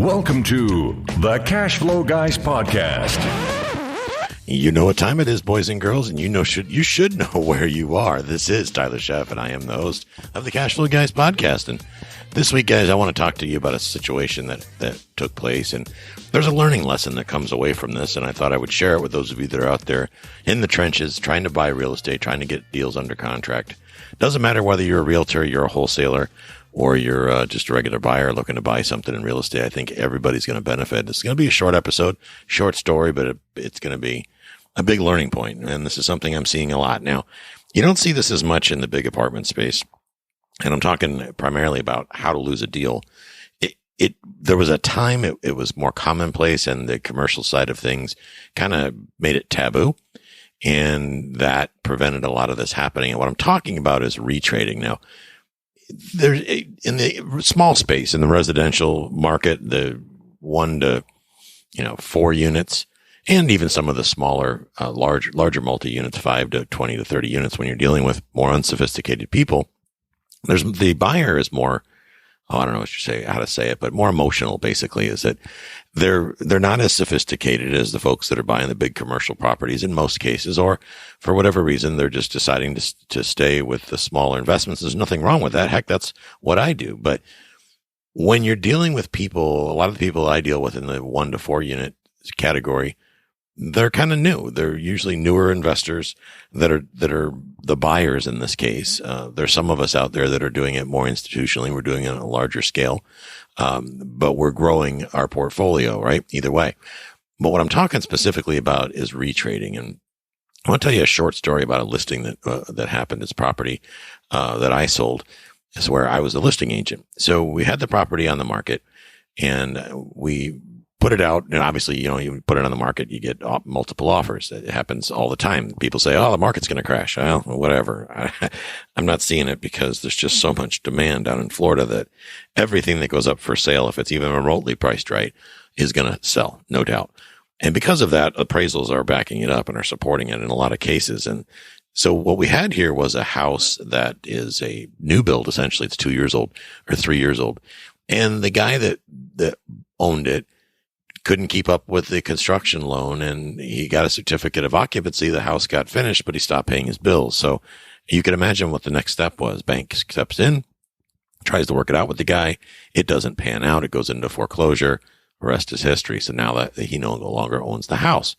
Welcome to the Cash Flow Guys podcast. You know what time it is, boys and girls, and you should know where you are. This is Tyler Sheff, and I am the host of the Cash Flow Guys podcast. And this week, guys, I want to talk to you about a situation that took place, and there's a learning lesson that comes away from this, and I thought I would share it with those of you that are out there in the trenches trying to buy real estate, trying to get deals under contract. Doesn't matter whether you're a realtor, you're a wholesaler, or you're just a regular buyer looking to buy something in real estate. I think everybody's going to benefit. It's going to be a short episode, short story, but it's going to be a big learning point. And this is something I'm seeing a lot now. You don't see this as much in the big apartment space. And I'm talking primarily about how to lose a deal. There was a time it was more commonplace, and the commercial side of things kind of made it taboo. And that prevented a lot of this happening. And what I'm talking about is retrading. Now, there's in the small space in the residential market, the 1 to 4 units, and even some of the smaller, larger multi-units, 5 to 20 to 30 units. When you're dealing with more unsophisticated people, the buyer is more, I don't know how to say it, but more emotional. Basically, is that they're not as sophisticated as the folks that are buying the big commercial properties in most cases, or for whatever reason, they're just deciding to stay with the smaller investments. There's nothing wrong with that. Heck, that's what I do. But when you're dealing with people, a lot of the people I deal with in the 1 to 4 unit category, they're kind of new. They're usually newer investors that are the buyers in this case. There's some of us out there that are doing it more institutionally. We're doing it on a larger scale. But we're growing our portfolio, right? Either way. But what I'm talking specifically about is retrading. And I want to tell you a short story about a listing that happened. It's property, that I sold. It's where I was the listing agent. So we had the property on the market, and we put it out. And obviously, you put it on the market, you get multiple offers. It happens all the time. People say, oh, the market's going to crash. Well, whatever. I'm not seeing it because there's just so much demand down in Florida that everything that goes up for sale, if it's even remotely priced right, is going to sell, no doubt. And because of that, appraisals are backing it up and are supporting it in a lot of cases. And so what we had here was a house that is a new build. Essentially, it's 2 years old or 3 years old. And the guy that owned it couldn't keep up with the construction loan, and he got a certificate of occupancy. The house got finished, but he stopped paying his bills. So you can imagine what the next step was. Bank steps in, tries to work it out with the guy. It doesn't pan out. It goes into foreclosure. The rest is history. So now that he no longer owns the house.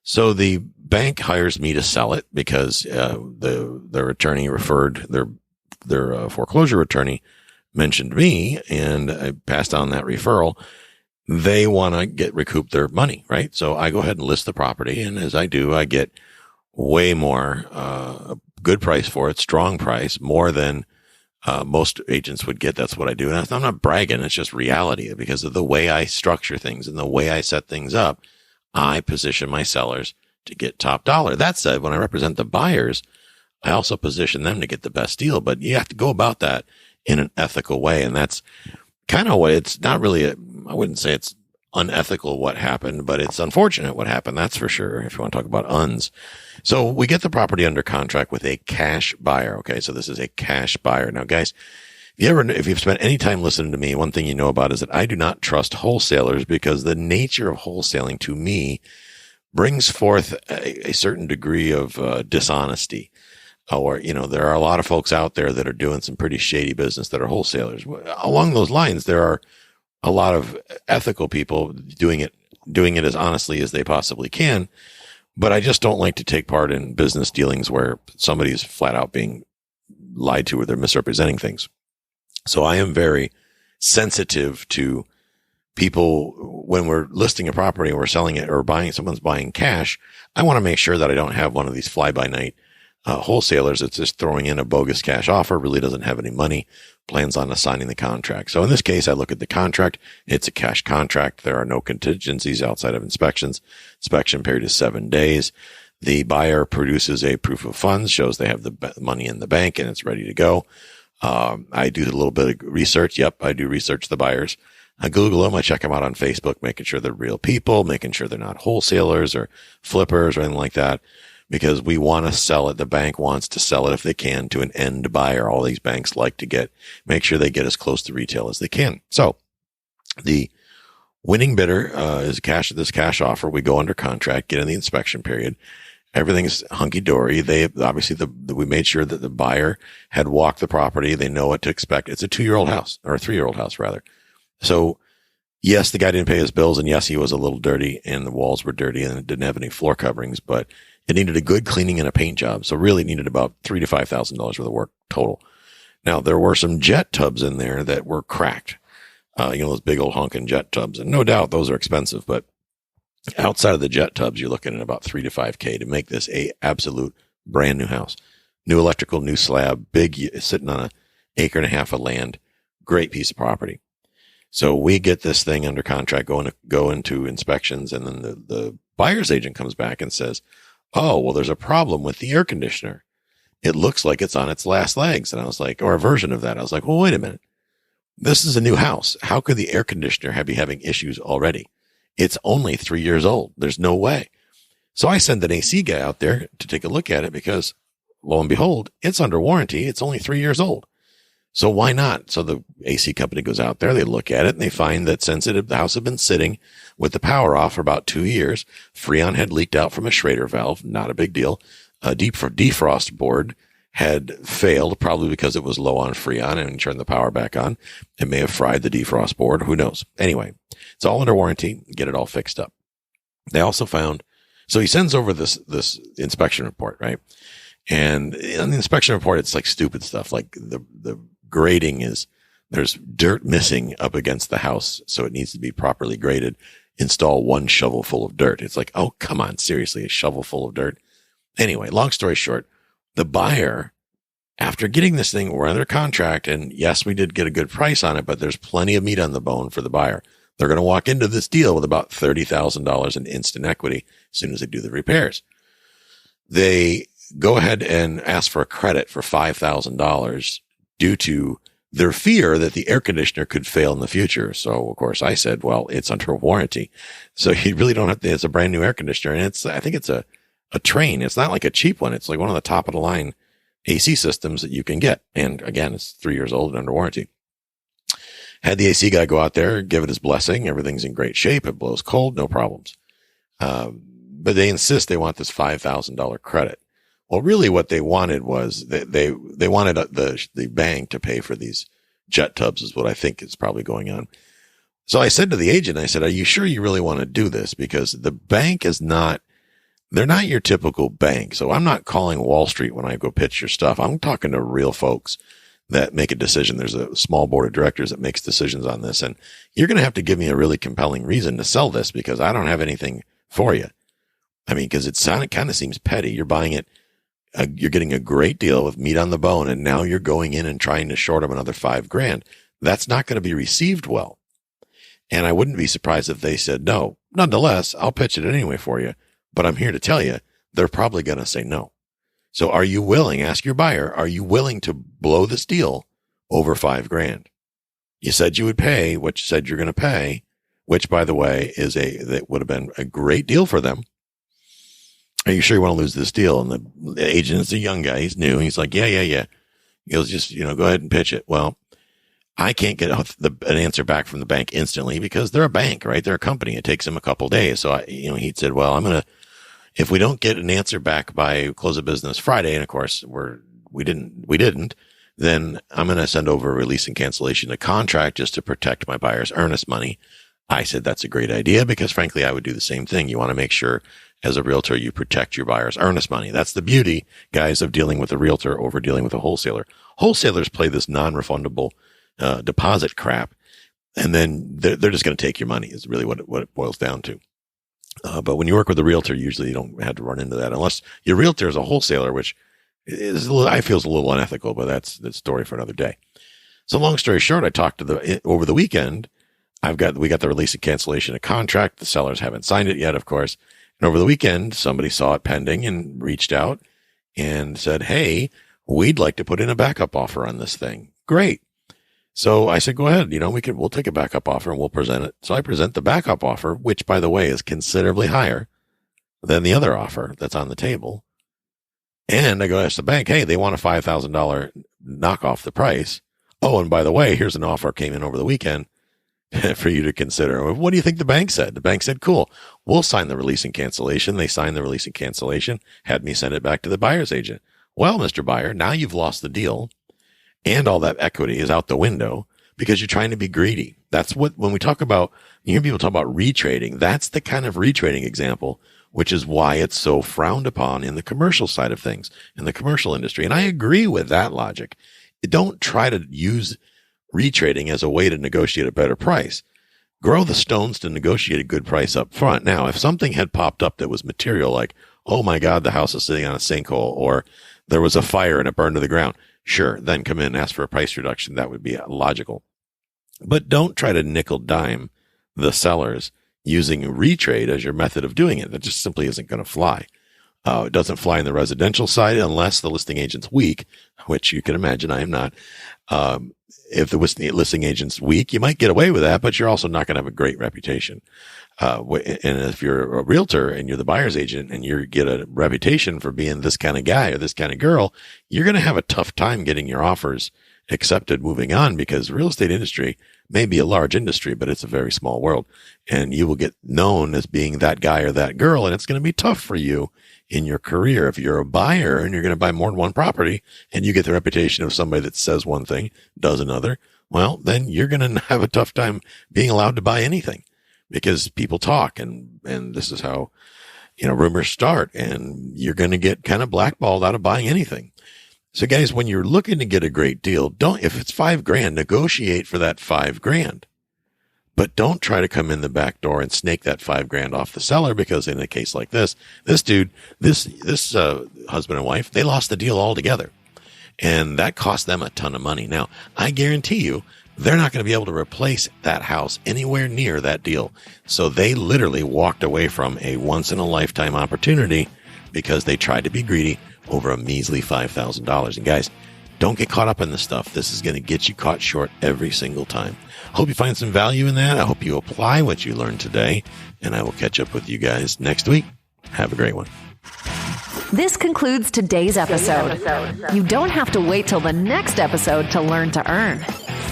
So the bank hires me to sell it because their attorney referred, their foreclosure attorney mentioned me, and I passed on that referral. They want to recoup their money, right? So I go ahead and list the property. And as I do, I get way more, a good price for it, strong price, more than, most agents would get. That's what I do. And I'm not bragging. It's just reality because of the way I structure things and the way I set things up. I position my sellers to get top dollar. That said, when I represent the buyers, I also position them to get the best deal, but you have to go about that in an ethical way. And that's kind of what it's not really I wouldn't say it's unethical what happened, but it's unfortunate what happened. That's for sure. If you want to talk about uns. So we get the property under contract with a cash buyer. Okay. So this is a cash buyer. Now guys, if you've spent any time listening to me, one thing you know about is that I do not trust wholesalers because the nature of wholesaling to me brings forth a certain degree of dishonesty. Or, there are a lot of folks out there that are doing some pretty shady business that are wholesalers. Along those lines, there are a lot of ethical people doing it as honestly as they possibly can. But I just don't like to take part in business dealings where somebody is flat out being lied to or they're misrepresenting things. So I am very sensitive to people when we're listing a property and we're selling it or someone's buying cash. I want to make sure that I don't have one of these fly by night wholesalers that's just throwing in a bogus cash offer, really doesn't have any money, plans on assigning the contract. So in this case, I look at the contract. It's a cash contract. There are no contingencies outside of inspections. Inspection period is 7 days. The buyer produces a proof of funds, shows they have the money in the bank and it's ready to go. I do a little bit of research. Yep, I do research the buyers. I Google them. I check them out on Facebook, making sure they're real people, making sure they're not wholesalers or flippers or anything like that. Because we want to sell it. The bank wants to sell it if they can to an end buyer. All these banks like to make sure they get as close to retail as they can. So the Winning bidder is this cash offer. We go under contract, get in the inspection period. Everything's hunky dory. They obviously we made sure that the buyer had walked the property. They know what to expect. It's a 2-year-old house, or a 3-year-old house rather. So yes, the guy didn't pay his bills, and yes, he was a little dirty, and the walls were dirty, and it didn't have any floor coverings, but it needed a good cleaning and a paint job. So really needed about $3,000 to $5,000 worth of work total. Now there were some jet tubs in there that were cracked. Those big old honking jet tubs. And no doubt those are expensive, but outside of the jet tubs, you're looking at about $3,000 to $5,000 to make this a absolute brand new house. New electrical, new slab, big, sitting on an acre and a half of land. Great piece of property. So we get this thing under contract, go into inspections, and then the buyer's agent comes back and says, oh, well, there's a problem with the air conditioner. It looks like it's on its last legs. And I was like, or a version of that. I was like, well, wait a minute. This is a new house. How could the air conditioner be having issues already? It's only 3 years old. There's no way. So I send an AC guy out there to take a look at it because, lo and behold, it's under warranty. It's only 3 years old. So why not? So the AC company goes out there, they look at it, and they find that since the house had been sitting with the power off for about 2 years, Freon had leaked out from a Schrader valve. Not a big deal. A defrost board had failed, probably because it was low on Freon, and turned the power back on. It may have fried the defrost board. Who knows? Anyway, it's all under warranty. Get it all fixed up. They also found, so he sends over this inspection report, right? And in the inspection report, it's like stupid stuff. Like the grading is, there's dirt missing up against the house, so it needs to be properly graded. Install 1 shovel full of dirt. It's like, oh, come on, seriously, a shovel full of dirt? Anyway, long story short, the buyer, after getting this thing, we're under contract, and yes, we did get a good price on it, but there's plenty of meat on the bone for the buyer. They're going to walk into this deal with about $30,000 in instant equity as soon as they do the repairs. They go ahead and ask for a credit for $5,000 due to their fear that the air conditioner could fail in the future. So, of course, I said, well, it's under warranty. So you really don't have to, it's a brand new air conditioner, and I think it's a Train. It's not like a cheap one. It's like one of the top of the line AC systems that you can get. And again, it's 3 years old and under warranty. Had the AC guy go out there, give it his blessing. Everything's in great shape. It blows cold. No problems. But they insist they want this $5,000 credit. Well, really what they wanted was they wanted the bank to pay for these jet tubs is what I think is probably going on. So I said to the agent, I said, are you sure you really want to do this? Because the bank is not, they're not your typical bank. So I'm not calling Wall Street when I go pitch your stuff. I'm talking to real folks that make a decision. There's a small board of directors that makes decisions on this. And you're going to have to give me a really compelling reason to sell this because I don't have anything for you. I mean, because it kind of seems petty. You're buying it. You're getting a great deal with meat on the bone. And now you're going in and trying to short them another $5,000. That's not going to be received well. And I wouldn't be surprised if they said no. Nonetheless, I'll pitch it anyway for you. But I'm here to tell you, they're probably going to say no. So are you willing, ask your buyer, are you willing to blow this deal over $5,000? You said you would pay what you said you're going to pay, which by the way that would have been a great deal for them. Are you sure you want to lose this deal? And the agent is a young guy. He's new. He's like, yeah. He'll just, go ahead and pitch it. Well, I can't get an answer back from the bank instantly because they're a bank, right? They're a company. It takes them a couple of days. So he said, well, if we don't get an answer back by close of business Friday, and of course we didn't, then I'm going to send over a release and cancellation of contract just to protect my buyer's earnest money. I said, that's a great idea because frankly, I would do the same thing. You want to make sure as a realtor, you protect your buyer's earnest money. That's the beauty, guys, of dealing with a realtor over dealing with a wholesaler. Wholesalers play this non-refundable deposit crap, and then they're just going to take your money is really what it boils down to. But when you work with a realtor, usually you don't have to run into that unless your realtor is a wholesaler, which is I feel is a little unethical, but that's the story for another day. So long story short, I talked over the weekend. We got the release and cancellation of contract. The sellers haven't signed it yet, of course. And over the weekend, somebody saw it pending and reached out and said, hey, we'd like to put in a backup offer on this thing. Great. So I said, go ahead. We'll take a backup offer and we'll present it. So I present the backup offer, which by the way is considerably higher than the other offer that's on the table. And I go ask the bank, hey, they want a $5,000 knock off the price. Oh, and by the way, here's an offer came in over the weekend. for you to consider. What do you think the bank said? The bank said, cool, we'll sign the release and cancellation. They signed the release and cancellation, had me send it back to the buyer's agent. Well, Mr. Buyer, now you've lost the deal and all that equity is out the window because you're trying to be greedy. That's what, when we talk about, you hear people talk about retrading, that's the kind of retrading example, which is why it's so frowned upon in the commercial side of things, in the commercial industry. And I agree with that logic. Don't try to use retrading as a way to negotiate a better price. Grow the stones to negotiate a good price up front. Now, if something had popped up that was material, like, oh my God, the house is sitting on a sinkhole, or there was a fire and it burned to the ground, sure, then come in and ask for a price reduction. That would be logical. But don't try to nickel dime the sellers using retrade as your method of doing it. That just simply isn't going to fly. It doesn't fly in the residential side unless the listing agent's weak, which you can imagine I am not. If the listing agent's weak, you might get away with that, but you're also not going to have a great reputation. And if you're a realtor and you're the buyer's agent and you get a reputation for being this kind of guy or this kind of girl, you're going to have a tough time getting your offers accepted moving on, because the real estate industry may be a large industry, but it's a very small world, and you will get known as being that guy or that girl. And it's going to be tough for you in your career. If you're a buyer and you're going to buy more than one property and you get the reputation of somebody that says one thing, does another, well, then you're going to have a tough time being allowed to buy anything, because people talk, and this is how, rumors start, and you're going to get kind of blackballed out of buying anything. So guys, when you're looking to get a great deal, if it's $5,000, negotiate for that $5,000, but don't try to come in the back door and snake that $5,000 off the seller, because in a case like this husband and wife, they lost the deal altogether, and that cost them a ton of money. Now, I guarantee you, they're not going to be able to replace that house anywhere near that deal. So they literally walked away from a once in a lifetime opportunity because they tried to be greedy over a measly $5,000. And guys, don't get caught up in this stuff. This is going to get you caught short every single time. Hope you find some value in that. I hope you apply what you learned today, and I will catch up with you guys next week. Have a great one. This concludes today's episode. You don't have to wait till the next episode to learn to earn.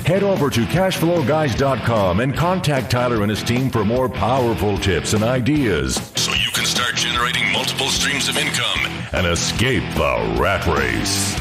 Head over to cashflowguys.com and contact Tyler and his team for more powerful tips and ideas, so you can start generating multiple streams of income and escape the rat race.